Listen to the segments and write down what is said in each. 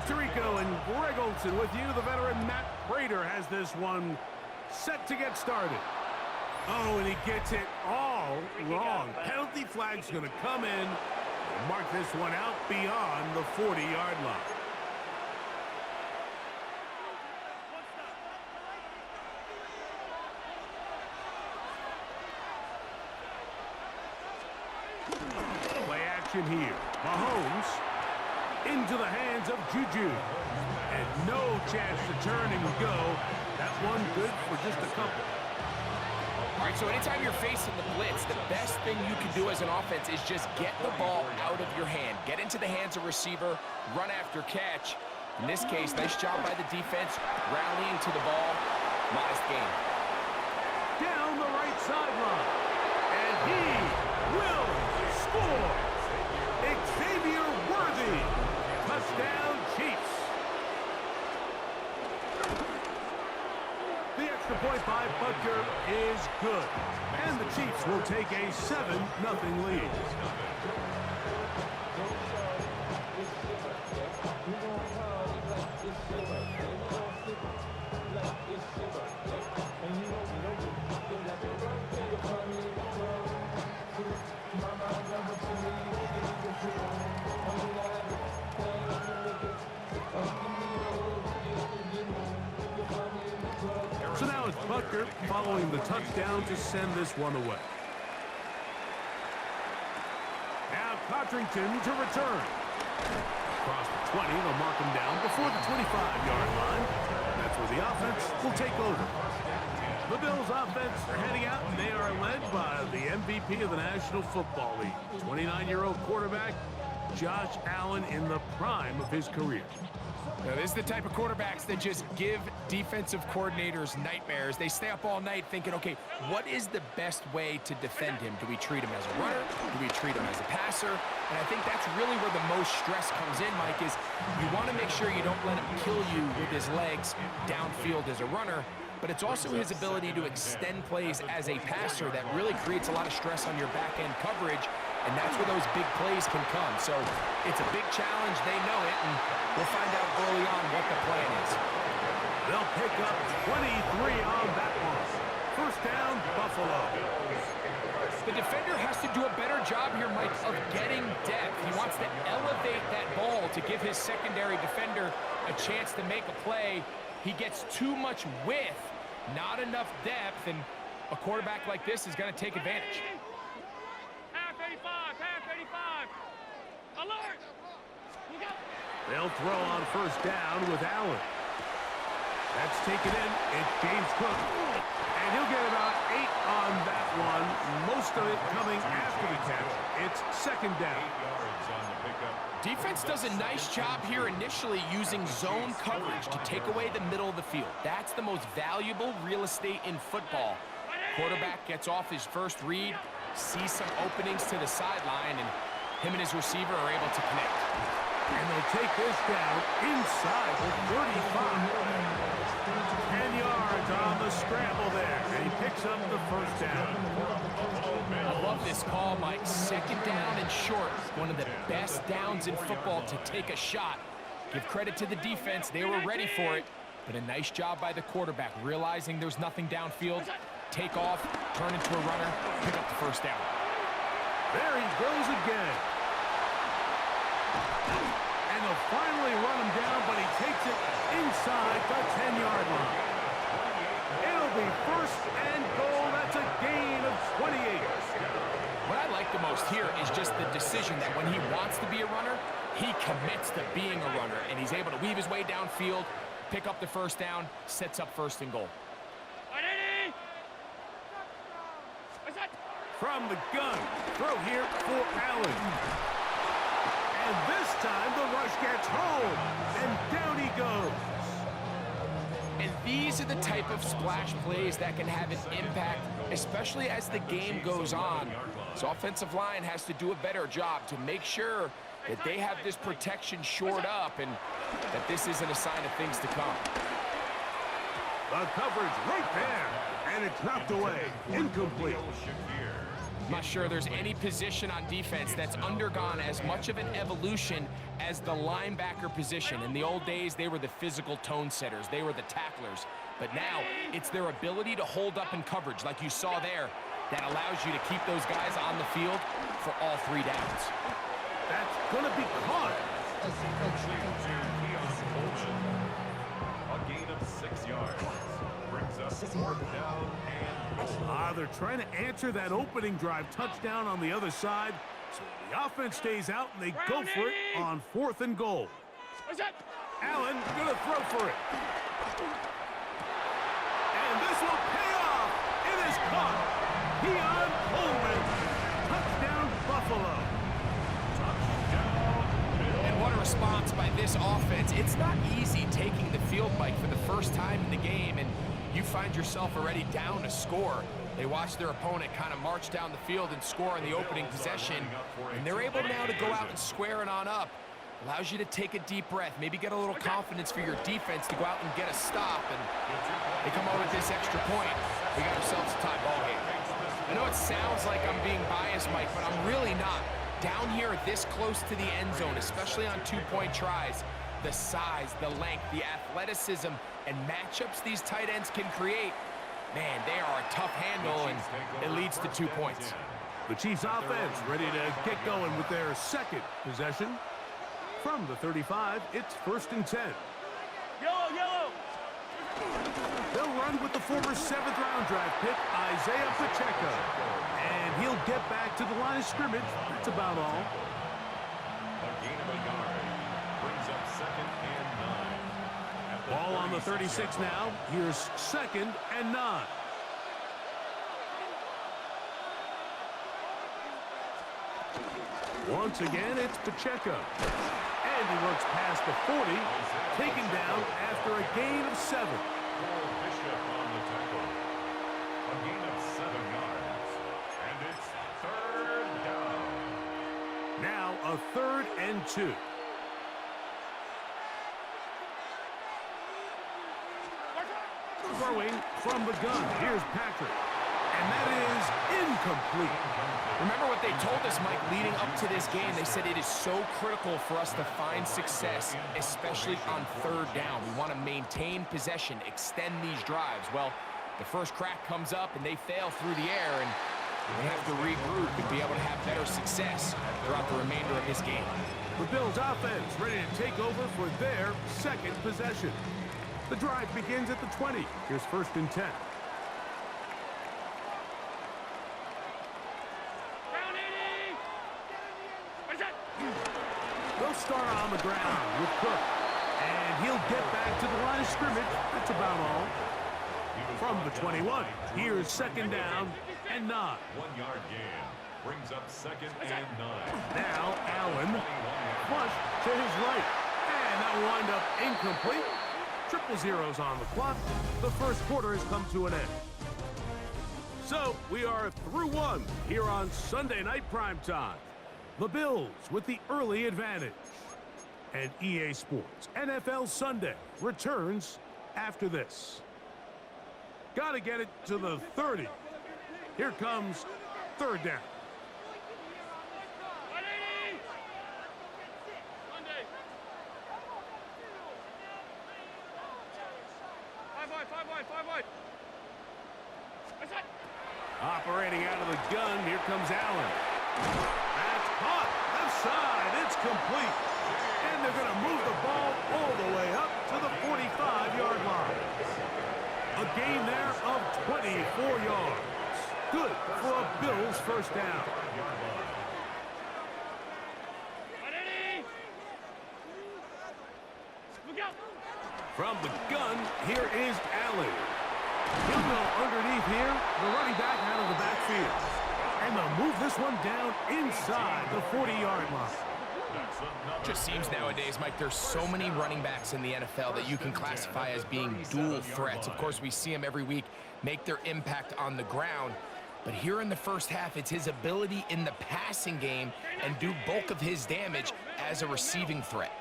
Tirico and Greg Olson with you. The veteran Matt Prater has this one set to get started. Oh, and he gets it all wrong. Penalty flag's going to come in and mark this one out beyond the 40-yard line. Play action here. Mahomes into the hands of Juju. And no chance to turn and go. That one good for just a couple. All right, so anytime you're facing the blitz, the best thing you can do as an offense is just get the ball out of your hand. Get into the hands of receiver, run after catch. In this case, nice job by the defense, rallying to the ball. Modest gain. Down the right sideline. And he will score. Xavier Worthy. Touchdown, Chiefs. The extra point by Butker is good. And the Chiefs will take a 7-0 lead. So now it's Butker following the touchdown to send this one away. Now Cotrington to return. Across the 20, they'll mark him down before the 25-yard line. That's where the offense will take over. The Bills offense are heading out, and they are led by the MVP of the National Football League, 29-year-old quarterback Josh Allen in the prime of his career. Now, this is the type of quarterbacks that just give defensive coordinators nightmares. They stay up all night thinking, okay, what is the best way to defend him? Do we treat him as a runner? Do we treat him as a passer? And I think that's really where the most stress comes in, Mike, is you want to make sure you don't let him kill you with his legs downfield as a runner, but it's also his ability to extend plays as a passer that really creates a lot of stress on your back-end coverage, and that's where those big plays can come. So it's a big challenge. They know it, and we'll find out early on what the plan is. They'll pick up 23 on that one. First down, Buffalo. The defender has to do a better job here, Mike, of getting depth. He wants to elevate that ball to give his secondary defender a chance to make a play. He gets too much width, not enough depth, and a quarterback like this is going to take advantage. Half 85. Alert! They'll throw on first down with Allen. That's taken in. It's James Cook. And he'll get about 8 on that one. Most of it coming after the catch. It's second down. Defense does a nice job here initially using zone coverage to take away the middle of the field. That's the most valuable real estate in football. Quarterback gets off his first read, sees some openings to the sideline, and him and his receiver are able to connect. And they'll take this down inside the 35. 10 yards on the scramble there, and he picks up the first down. I love this call, Mike. Second down and short. One of the best downs in football to take a shot. Give credit to the defense. They were ready for it. But a nice job by the quarterback, realizing there's nothing downfield. Take off, turn into a runner, pick up the first down. There he goes again. And they'll finally run him down, but he takes it inside the 10-yard line. It'll be first and goal. That's a gain of 28. What I like the most here is just the decision that when he wants to be a runner, he commits to being a runner, and he's able to weave his way downfield, pick up the first down, sets up first and goal. From the gun, throw here for Allen. And this time the rush gets home, and down he goes. And these are the type of splash plays that can have an impact, especially as the game goes on. So offensive line has to do a better job to make sure that they have this protection shored up and that this isn't a sign of things to come. The coverage right there, and it's knocked away, incomplete. I'm not sure there's any position on defense that's undergone as much of an evolution as the linebacker position. In the old days, they were the physical tone setters. They were the tacklers. But now, it's their ability to hold up in coverage, like you saw there, that allows you to keep those guys on the field for all 3 downs. That's going to be caught. A gain of 6 yards. Brings up 4th down and goal. They're trying to answer that opening drive touchdown on the other side. So the offense stays out and they go for it on 4th and goal. Allen going to throw for it. And this will pay off. It is caught. Keon Coleman. Touchdown, Buffalo. And what a response by this offense. It's not easy taking the field, Mike, for the first time in the game, and you find yourself already down a score. They watch their opponent kind of march down the field and score in the opening possession, and they're able now to go out and square it on up. Allows you to take a deep breath, maybe get a little confidence for your defense to go out and get a stop, and they come over with this extra point. We got ourselves a tie ball game. I know it sounds like I'm being biased, Mike, but I'm really not. Down here this close to the end zone, especially on 2-point tries, the size, the length, the athleticism, and matchups these tight ends can create, man, they are a tough handle, and it leads to 2 points. The Chiefs offense ready to get going with their second possession. From the 35, it's 1st and 10. Yellow. They'll run with the former 7th-round draft pick, Isaiah Pacheco. And he'll get back to the line of scrimmage. That's about all. a gain of a yard. Brings up 2nd and 9. At the Ball on the 36 now. Here's 2nd and 9. Once again, it's Pacheco. And he works past the 40, taken down after a gain of 7. Bishop on the tackle. A gain of 7 yards. And it's 3rd down. Now a 3rd and 2. Throwing from the gun. Here's Patrick. And that is incomplete. Remember what they told us, Mike, leading up to this game. They said it is so critical for us to find success, especially on 3rd down. We want to maintain possession, extend these drives. Well, the first crack comes up, and they fail through the air, and they have to regroup and be able to have better success throughout the remainder of this game. The Bills offense ready to take over for their second possession. The drive begins at the 20. Here's 1st and 10. They'll start on the ground with Cook. And he'll get back to the line of scrimmage. That's about all. From the 21, here's 2nd down and 9. 1 yard gain. Brings up 2nd and 9. Now Allen, flush to his right. And that will wind up incomplete. Triple zeros on the clock. The first quarter has come to an end. So we are through 1 here on Sunday Night Primetime. The Bills with the early advantage. And EA Sports NFL Sunday returns after this. Got to get it to the 30. Here comes 3rd down. Five wide. Operating out of the gun, here comes Allen. That's caught. Left side, it's complete. And they're going to move the ball all the way up to the 45-yard line. A gain there of 24 yards. Good for a Bills first down. From the gun, here is Allen. He'll go underneath here, the running back out of the backfield. And they'll move this one down inside the 40-yard line. Just seems nowadays, Mike, there's so many running backs in the NFL that you can classify as being dual threats. Of course, we see them every week make their impact on the ground. But here in the first half, it's his ability in the passing game and do bulk of his damage as a receiving threat.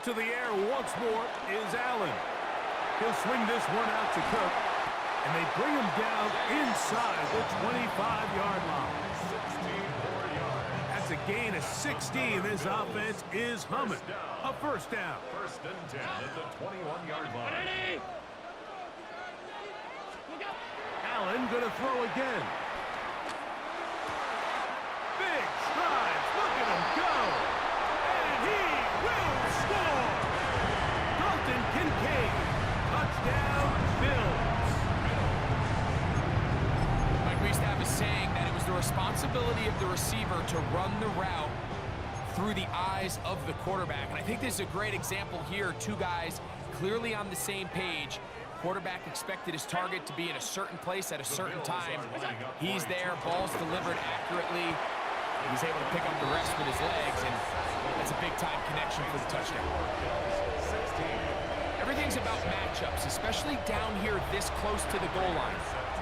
To the air once more is Allen. He'll swing this one out to Cook. And they bring him down inside the 25-yard line. 16 more yards. That's a gain of 16. This offense is humming. A first down. First and 10 at the 21-yard line. Allen going to throw again. Big strides. Look at him go. And he will score. Dalton Kincaid. Touchdown, Bills. Like we used to have a saying that it was the responsibility of the receiver to run the route through the eyes of the quarterback. And I think this is a great example here. Two guys clearly on the same page. Quarterback expected his target to be in a certain place at a certain time. He's there, ball's delivered accurately. He's able to pick up the rest with his legs, and that's a big-time connection for the touchdown. Everything's about matchups, especially down here this close to the goal line.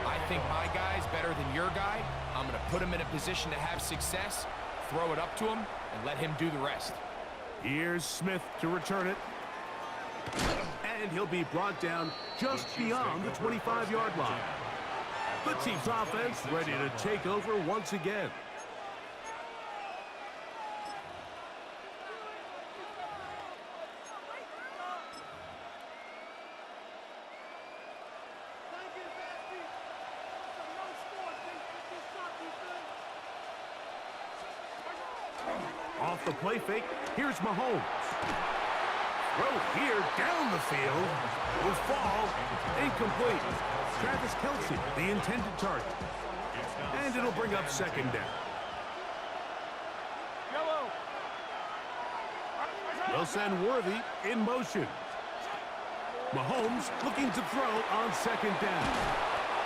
I think my guy's better than your guy. I'm going to put him in a position to have success, throw it up to him, and let him do the rest. Here's Smith to return it. And he'll be brought down just beyond the 25-yard line. The Chiefs offense ready to take over once again. Off the play fake, here's Mahomes. Throw here down the field will fall incomplete. Travis Kelce, the intended target. And it'll bring up second down. They'll send Worthy in motion. Mahomes looking to throw on second down.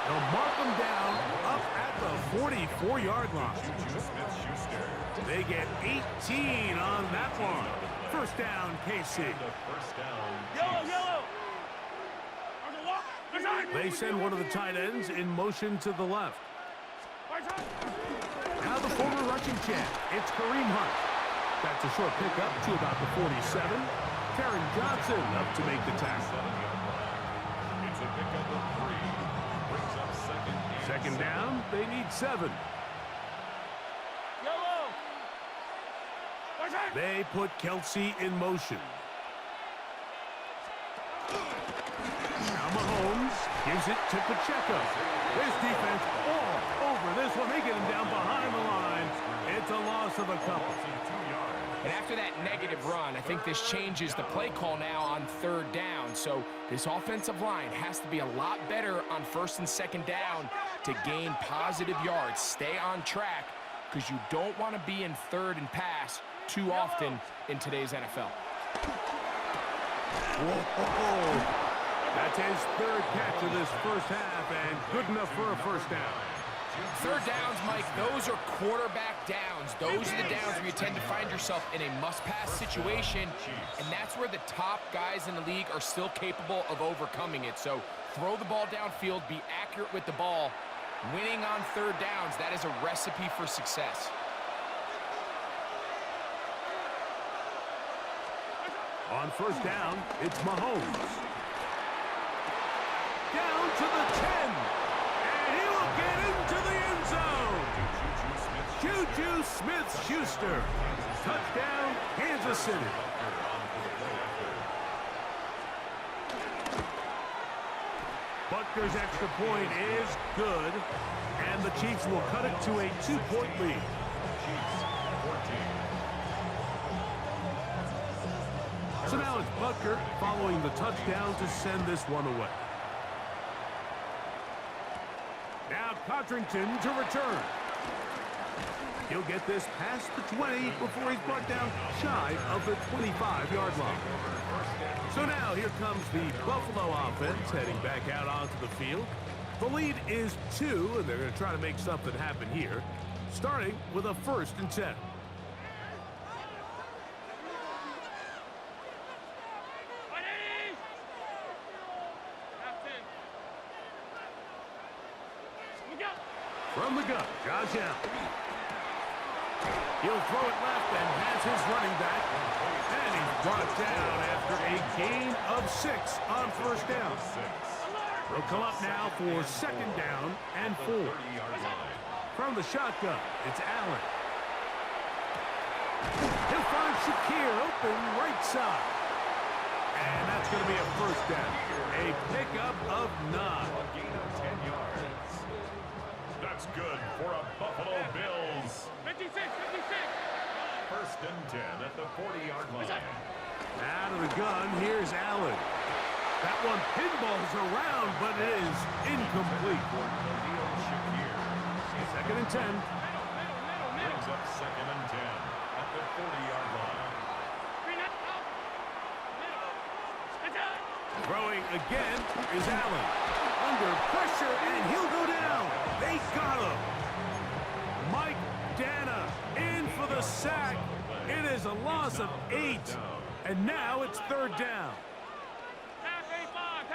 They'll mark him down up at the 44-yard line. They get 18 on that one. First down, KC. Yellow. They send one of the tight ends in motion to the left. Now the former rushing champ, it's Kareem Hunt. That's a short pickup to about the 47. Karen Johnson up to make the tackle. It's a pickup of 3. Brings up Second down, they need 7. They put Kelce in motion. Now Mahomes gives it to Pacheco. His defense all over this one. They get him down behind the line. It's a loss of a couple. And after that negative run, I think this changes the play call now on third down. So this offensive line has to be a lot better on first and second down to gain positive yards. Stay on track because you don't want to be in third and pass too often in today's NFL. Whoa. That's his third catch of this first half, and good enough for a first down. Third downs, Mike, those are quarterback downs. Those are the downs where you tend to find yourself in a must-pass situation, and that's where the top guys in the league are still capable of overcoming it. So throw the ball downfield, be accurate with the ball. Winning on third downs, that is a recipe for success. On first down, it's Mahomes. Down to the 10. And he will get into the end zone. Juju Smith-Schuster. Touchdown, Kansas City. Butker's extra point is good. And the Chiefs will cut it to a 2-point lead. So now it's Butker following the touchdown to send this one away. Now Codrington to return. He'll get this past the 20 before he's brought down shy of the 25-yard line. So now here comes the Buffalo offense heading back out onto the field. The lead is 2, and they're going to try to make something happen here, starting with a 1st and 10. From the gun, Josh Allen. He'll throw it left and has his running back. And he's brought down after a gain of 6 on first down. They'll come up now for second down and 4. 30-yard line. From the shotgun, it's Allen. He'll find Shakir open right side. And that's going to be a first down. A pickup of 9. A gain of 10 yards. That's good for a Buffalo Bills. 56. First and 10 at the 40-yard line. Out of the gun, here's Allen. That one pinballs around, but it is incomplete. For Khalil Shakir. Second and 10. Brings up second and 10 at the 40-yard line. Throwing again is Allen. Under pressure, and he'll go down. They got him. Mike Dana in for the sack. It is a loss of 8. And now it's third down. Half 85.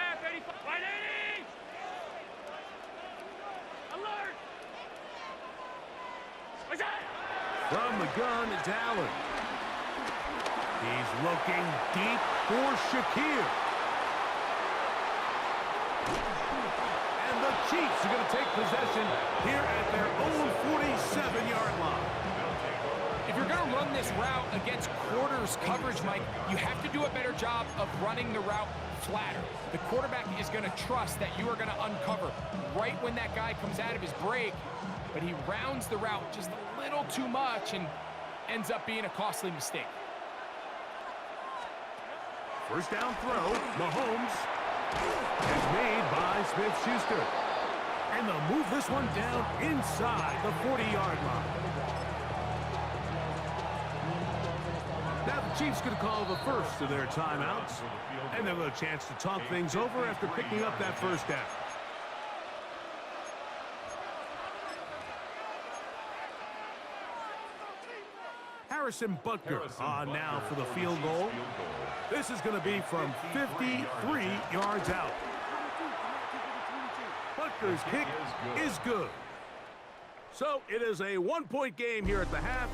180. Alert. What's that? From the gun, it's Allen. He's looking deep for Shakir. And the Chiefs are going to take possession here at their own 47-yard line. If you're going to run this route against quarters coverage, Mike, you have to do a better job of running the route flatter. The quarterback is going to trust that you are going to uncover right when that guy comes out of his break, but he rounds the route just a little too much and ends up being a costly mistake. First down throw, Mahomes. It's made by Smith-Schuster. And they'll move this one down inside the 40-yard line. Now the Chiefs going to call the first of their timeouts. And they'll have a chance to talk things over after picking up that first down. Harrison Butker on now for the field goal. This is going to be from 53 yards out. Butker's kick is good. So it is a one-point game here at the half.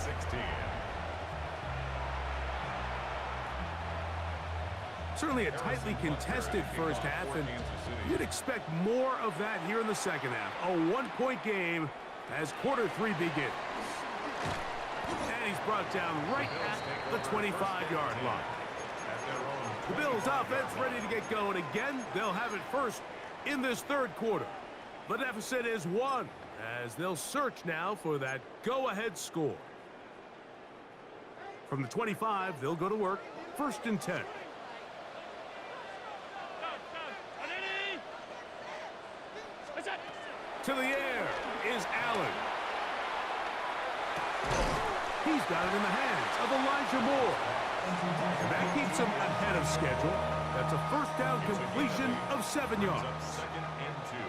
16. Certainly a tightly contested first half, and you'd expect more of that here in the second half. A one-point game as quarter 3 begins. And he's brought down right at the 25-yard line. The Bills offense ready to get going again. They'll have it first in this third quarter. The deficit is 1 as they'll search now for that go-ahead score. From the 25, they'll go to work. First and 10. To the air is Allen. He's got it in the hands of Elijah Moore. And that keeps him ahead of schedule. That's a first down completion of 7 yards. Second and 2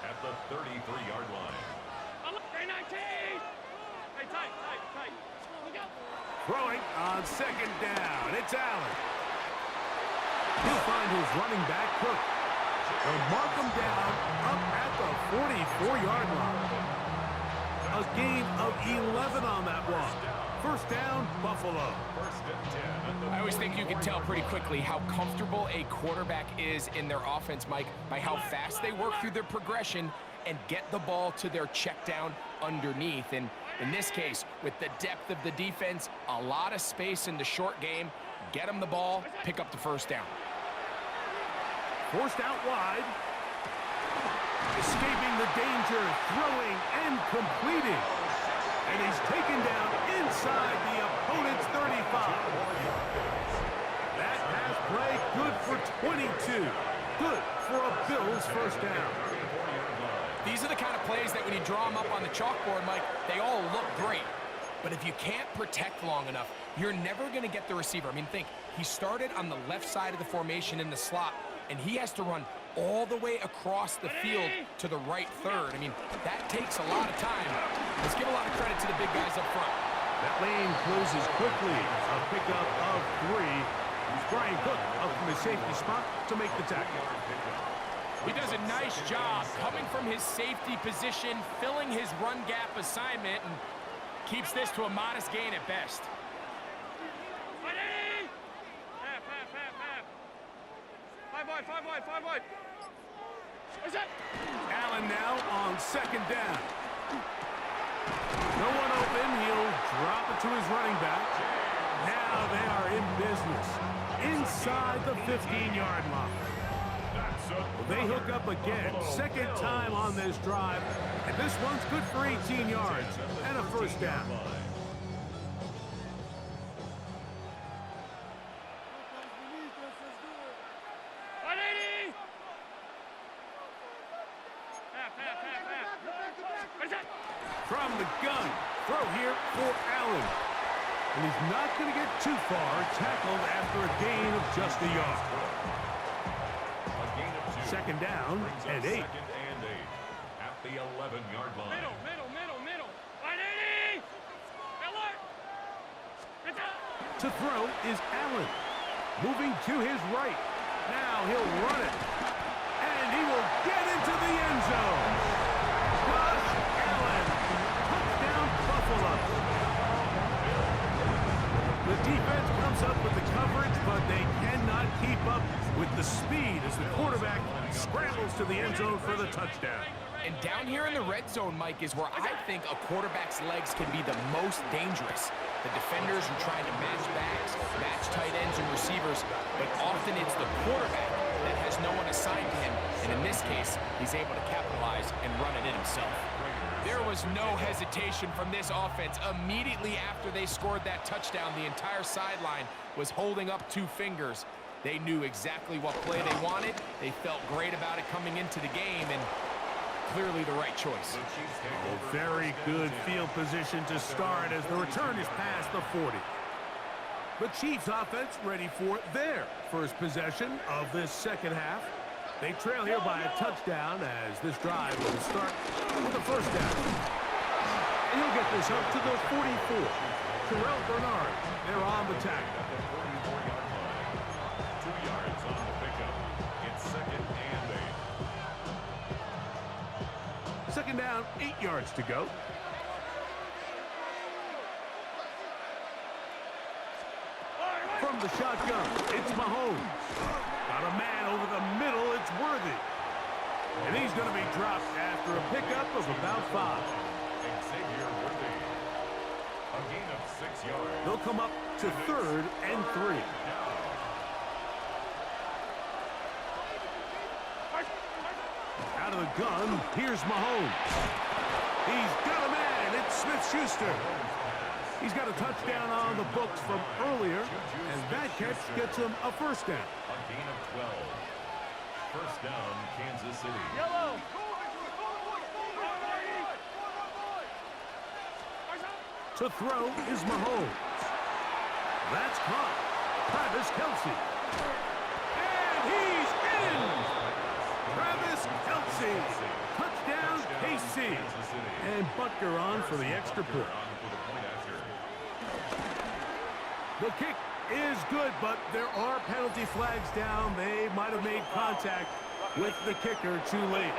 at the 33-yard line. Throwing on second down. It's Allen. He'll find his running back, Cook. They'll mark him down up at the 44-yard line. A gain of 11 on that one. First down, Buffalo. First and 10 I always think you can tell pretty quickly how comfortable a quarterback is in their offense, Mike, by how fast they work through their progression and get the ball to their check down underneath. And in this case, with the depth of the defense, a lot of space in the short game, get them the ball, pick up the first down. Forced out wide. Escaping the danger, throwing and completing. And he's taken down inside the opponent's 35. That pass play good for 22. Good for a Bills first down. These are the kind of plays that when you draw them up on the chalkboard, Mike, they all look great. But if you can't protect long enough, you're never going to get the receiver. I mean, think, he started on the left side of the formation in the slot, and he has to run all the way across the field to the right third. I mean, that takes a lot of time. Let's give a lot of credit to the big guys up front. That lane closes quickly. A pickup of 3. Brian Cook up from the safety spot to make the tackle. He does a nice job coming from his safety position, filling his run gap assignment, and keeps this to a modest gain at best. Five wide. What's that? Allen now on second down. No one open. He'll drop it to his running back. Now they are in business inside the 15-yard line. Well, they hook up again. Second time on this drive. And this one's good for 18 yards and a first down. From the gun, throw here for Allen. And he's not going to get too far, tackled after a gain of just a yard. A gain of 2. Second down and 8. Second and 8 at the 11-yard line. Middle. 180. Alert. It's out. To throw is Allen. Moving to his right. Now he'll run it. And he will get into the end zone. Josh Allen. Touchdown, Buffalo. The defense comes up with the coverage, but they cannot keep up with the speed as the quarterback scrambles to the end zone for the touchdown. And down here in the red zone, Mike, is where I think a quarterback's legs can be the most dangerous. The defenders are trying to match backs, match tight ends and receivers, but often it's the quarterback that has no one assigned to him. And in this case, he's able to capitalize and run it in himself. There was no hesitation from this offense. Immediately after they scored that touchdown, the entire sideline was holding up 2 fingers. They knew exactly what play they wanted. They felt great about it coming into the game, and clearly the right choice. Oh, very good field position to start as the return is past the 40. The Chiefs offense ready for their first possession of this second half. They trail here by a touchdown as this drive will start with a first down. And he'll get this up to the 44. Terrell Bernard, they're on the tackle. At the 44-yard line. 2 yards on the pickup. It's second and 8. Second down, 8 yards to go. From the shotgun, it's Mahomes. Got a man over the middle, it's Worthy. And he's going to be dropped after a pickup of about 5. Xavier Worthy. A gain of 6 yards. They'll come up to third and 3. Out of the gun, here's Mahomes. He's got a man, it's Smith-Schuster. He's got a touchdown on the books from earlier, and that catch gets him a first down. A gain of 12. First down, Kansas City. Yellow. To throw is Mahomes. That's caught. Travis Kelce. And he's in! Travis Kelce. Touchdown, KC. And Butker on for the extra point. The kick is good, but there are penalty flags down. They might have made contact with the kicker too late.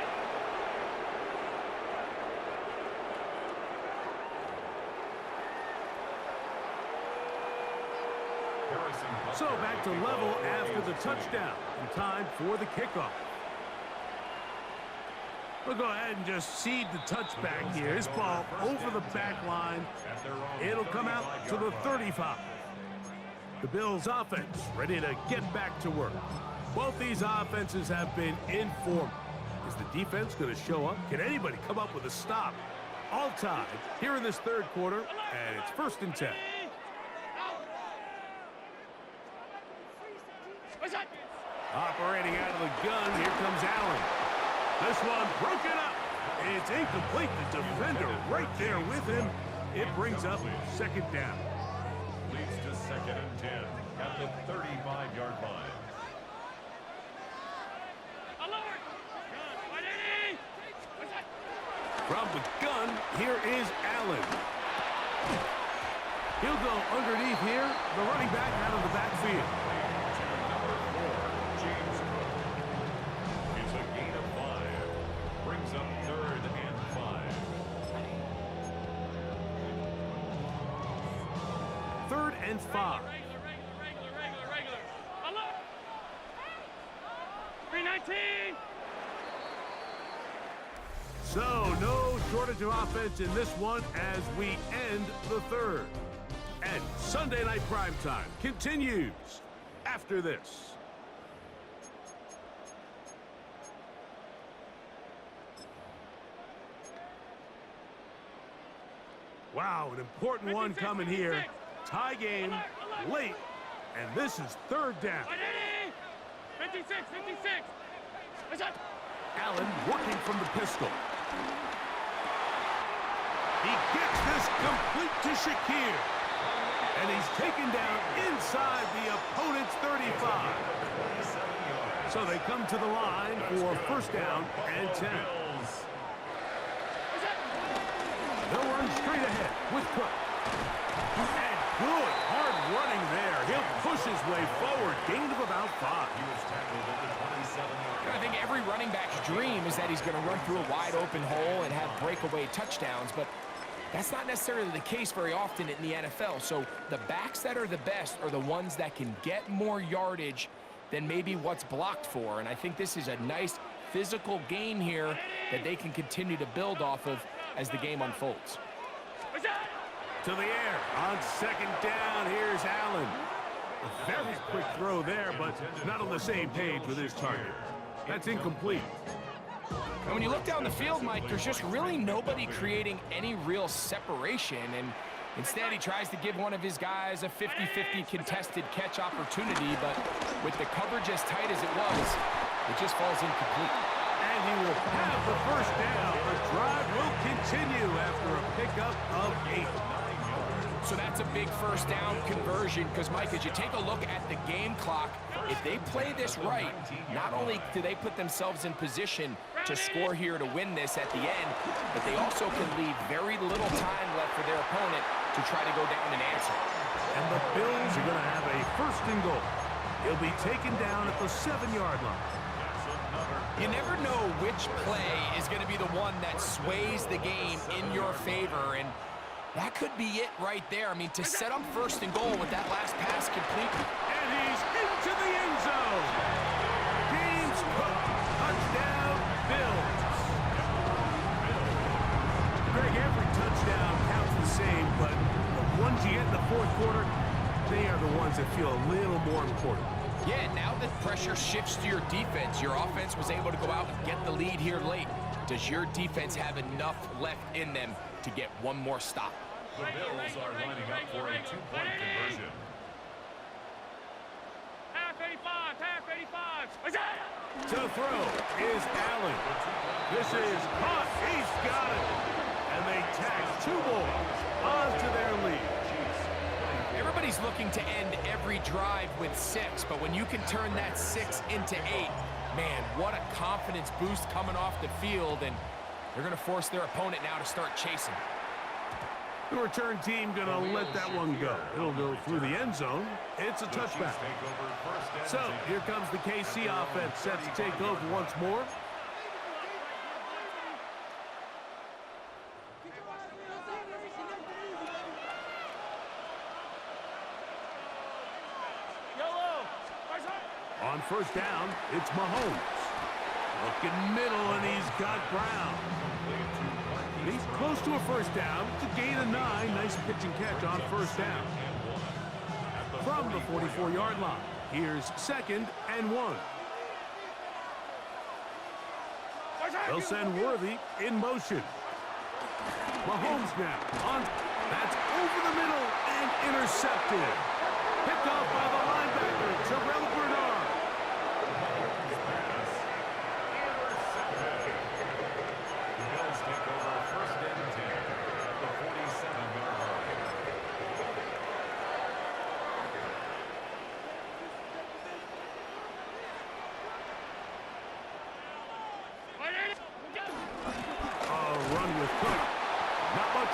So back to level after the touchdown. And time for the kickoff. We'll go ahead and just seed the touchback here. This ball over the back line. It'll come out to the 35. The Bills offense ready to get back to work. Both these offenses have been in form. Is the defense going to show up? Can anybody come up with a stop? All tied here in this third quarter, and it's 1st and 10. Operating out of the gun, here comes Allen. This one broken up. It's incomplete. The defender right there with him. It brings up second down. Leads to second and 10 at the 35-yard line. Alert. 180. From the gun, here is Allen. He'll go underneath here. The running back out of the backfield. Number 4, James Cook. It's a gain of 5. Brings up 3rd and 5. 3rd and 5. Regular. Alert. 18. So, no shortage of offense in this one as we end the third. And Sunday Night Primetime continues after this. Wow, an important one coming here. Tie game, late, and this is third down. 56, 56. What's up? Allen working from the pistol. He gets this complete to Shakir. And he's taken down inside the opponent's 35. So they come to the line for first down and 10. They'll run straight ahead with Cook. And good hard running there. He'll push his way forward. Gain of about 5. He was tackled at the 27-yard. I think every running back's dream is that he's going to run through a wide open hole and have breakaway touchdowns, but that's not necessarily the case very often in the NFL. So the backs that are the best are the ones that can get more yardage than maybe what's blocked for. And I think this is a nice physical game here that they can continue to build off of as the game unfolds. To the air on second down. Here's Allen. A very quick throw there, but not on the same page with his target. That's incomplete. And when you look down the field, Mike, there's just really nobody creating any real separation. And instead, he tries to give one of his guys a 50-50 contested catch opportunity. But with the coverage as tight as it was, it just falls incomplete. And he will have the first down. The drive will continue after a pickup of 8. So that's a big first down conversion because, Mike, as you take a look at the game clock, if they play this right, not only do they put themselves in position to score here to win this at the end, but they also can leave very little time left for their opponent to try to go down and answer. And the Bills are going to have a first and goal. He'll be taken down at the 7-yard line. You never know which play is going to be the one that sways the game in your favor, and that could be it right there. I mean, to set up first and goal with that last pass complete. And he's into the end zone. James Cook, touchdown, Bills. Greg, every touchdown counts the same, but the ones you get in the fourth quarter, they are the ones that feel a little more important. Yeah, now that pressure shifts to your defense, your offense was able to go out and get the lead here late. Does your defense have enough left in them to get one more stop? The Bills are lining up for a two-point conversion. Half 85, half 85. What's that? To throw is Allen. This is caught. He's got it. And they tack 2 more onto their lead. Everybody's looking to end every drive with 6, but when you can turn that 6 into 8, man, what a confidence boost coming off the field, and they're going to force their opponent now to start chasing. The return team going to let that one go. It'll go through the end zone. It's a touchback. So here comes the KC offense set to take over once more. On first down, it's Mahomes. Looking middle, and he's got Brown. He's close to a first down. It's a gain of 9. Nice pitch and catch on first down. From the 44-yard line, here's second and 1. They'll send Worthy in motion. Mahomes now on. That's over the middle and intercepted. Picked off by the linebacker, Terrell Bernard.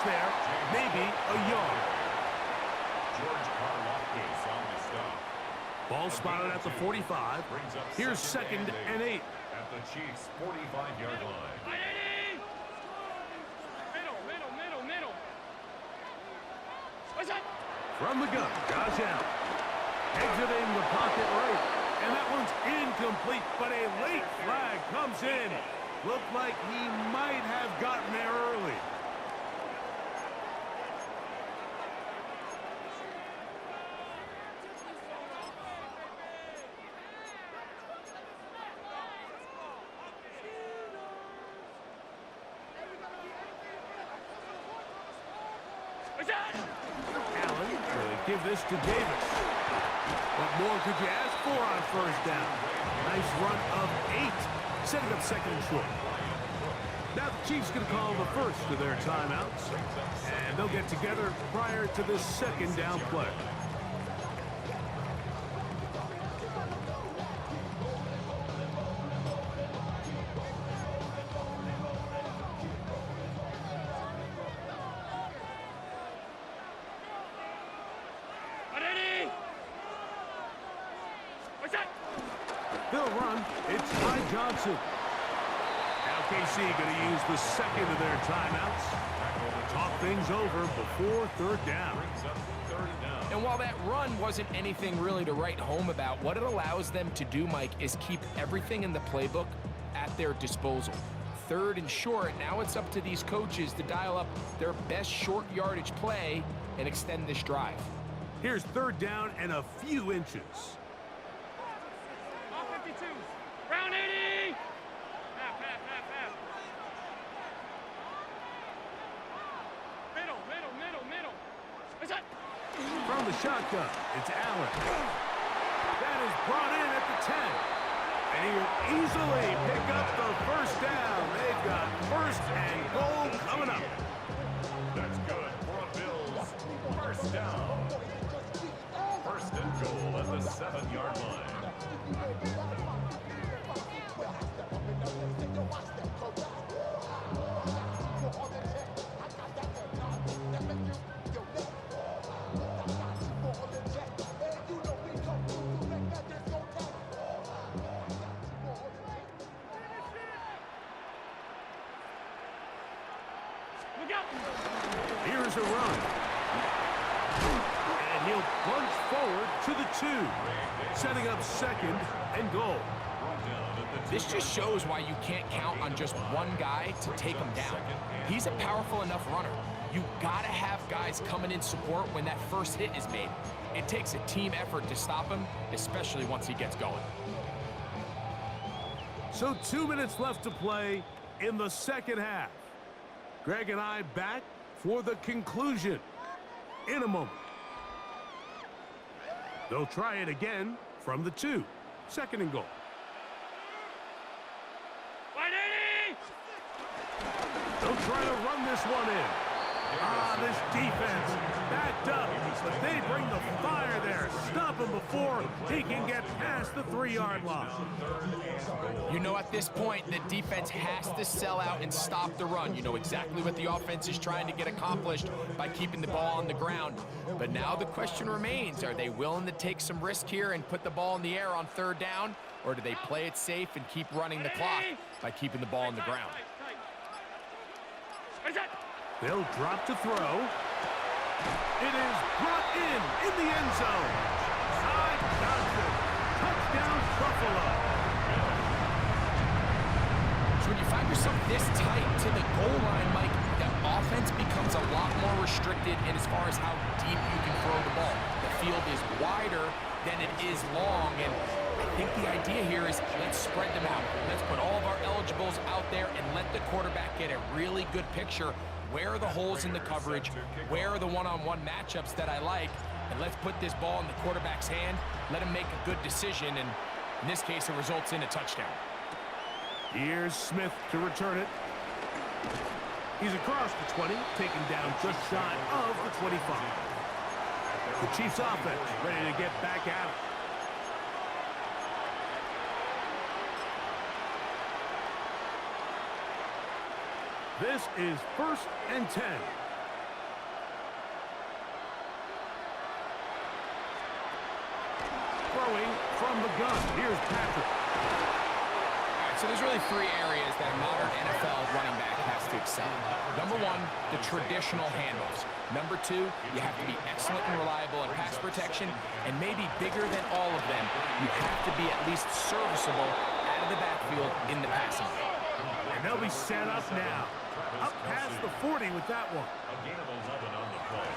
There, maybe a yard. George Karlaftis on the stop. Ball spotted at the 45. Here's second and 8. At the Chiefs' 45-yard line. Middle. What's that? From the gun, Josh Allen. Exiting the pocket right. And that one's complete, but a late flag comes in. Looked like he might have gotten there early. Allen will give this to Davis. What more could you ask for on first down? Nice run of 8, setting up second and short. Now the Chiefs going to call the first of their timeouts, and they'll get together prior to this second down play. They'll run. It's Ty Johnson. Now KC going to use the second of their timeouts. Talk things over before third down. And while that run wasn't anything really to write home about, what it allows them to do, Mike, is keep everything in the playbook at their disposal. Third and short, now it's up to these coaches to dial up their best short yardage play and extend this drive. Here's third down and a few inches. All 52. Round 80. Half. Middle. What's that? From the shotgun, it's Allen. That is brought in at the 10. And he'll easily pick up the first down. They've got first and goal coming up. That's good for a Bills first down. First and goal at the 7-yard line. Here's a run. And he'll plunge forward to the 2, setting up second and goal. This just shows why you can't count on just one guy to take him down. He's a powerful enough runner. You gotta have guys coming in support when that first hit is made. It takes a team effort to stop him, especially once he gets going. So 2 minutes left to play in the second half. Greg and I back for the conclusion in a moment. They'll try it again from the 2, second and goal. 180. They'll try to run this one in. This defense backed up, but they bring the fire there. Stop him before he can get past the 3-yard line. You know, at this point, the defense has to sell out and stop the run. You know exactly what the offense is trying to get accomplished by keeping the ball on the ground. But now the question remains, are they willing to take some risk here and put the ball in the air on third down? Or do they play it safe and keep running the clock by keeping the ball on the ground? They'll drop to throw. It is brought in the end zone. Ty Johnson, touchdown Buffalo. So when you find yourself this tight to the goal line, Mike, the offense becomes a lot more restricted in as far as how deep you can throw the ball. The field is wider than it is long, and I think the idea here is let's spread them out. Let's put all of our eligibles out there and let the quarterback get a really good picture. Where are the holes in the coverage? Where are the one-on-one matchups that I like? And let's put this ball in the quarterback's hand, let him make a good decision, and in this case, it results in a touchdown. Here's Smith to return it. He's across the 20, taken down just shy of the 25. The Chiefs offense ready to get back at it. This is first and 10. Throwing from the gun. Here's Patrick. All right, so there's really 3 areas that a modern NFL running back has to excel in. Number 1, the traditional handoffs. Number 2, you have to be excellent and reliable in pass protection, and maybe bigger than all of them, you have to be at least serviceable out of the backfield in the passing game. And they'll be set up now. Up past the 40 with that one. A gain of 11 on the play.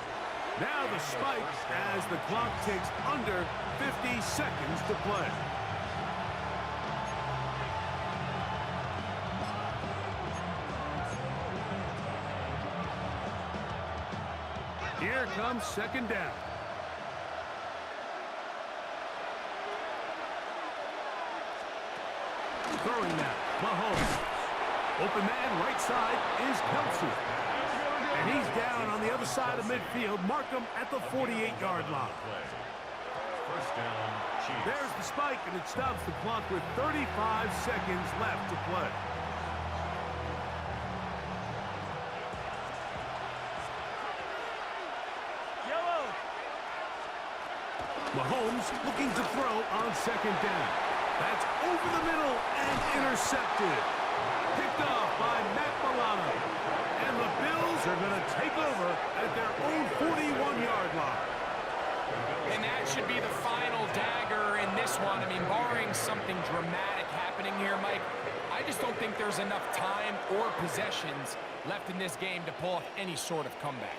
Now the spike as the clock ticks under 50 seconds to play. Here comes second down. Throwing that, Mahomes. Open man, right side is Kelsey. And he's down on the other side of midfield. Mark him at the 48-yard line. First down, Chiefs. There's the spike, and it stops the clock with 35 seconds left to play. Mahomes looking to throw on second down. That's over the middle and intercepted. Picked off by Matt Milano. And the Bills are going to take over at their own 41-yard line. And that should be the final dagger in this one. I mean, barring something dramatic happening here, Mike, I just don't think there's enough time or possessions left in this game to pull off any sort of comeback.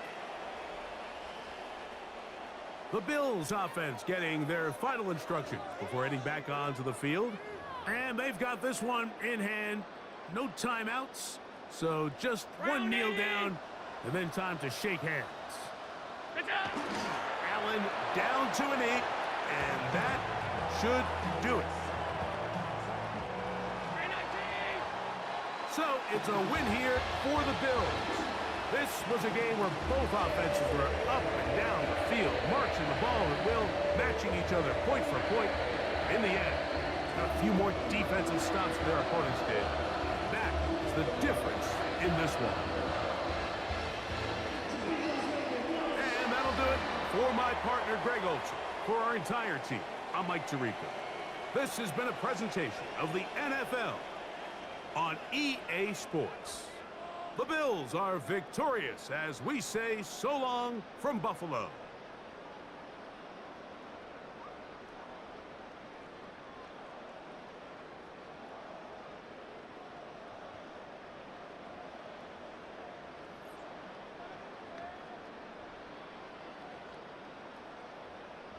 The Bills offense getting their final instructions before heading back onto the field. And they've got this one in hand. No timeouts. So just one kneel down and then time to shake hands. Allen down to a knee, and that should do it. So it's a win here for the Bills. This was a game where both offenses were up and down the field, marching the ball at will, matching each other point for point. In the end, a few more defensive stops than their opponents did. That is the difference in this one. And that'll do it for my partner, Greg Olsen. For our entire team, I'm Mike Tirico. This has been a presentation of the NFL on EA Sports. The Bills are victorious as we say so long from Buffalo.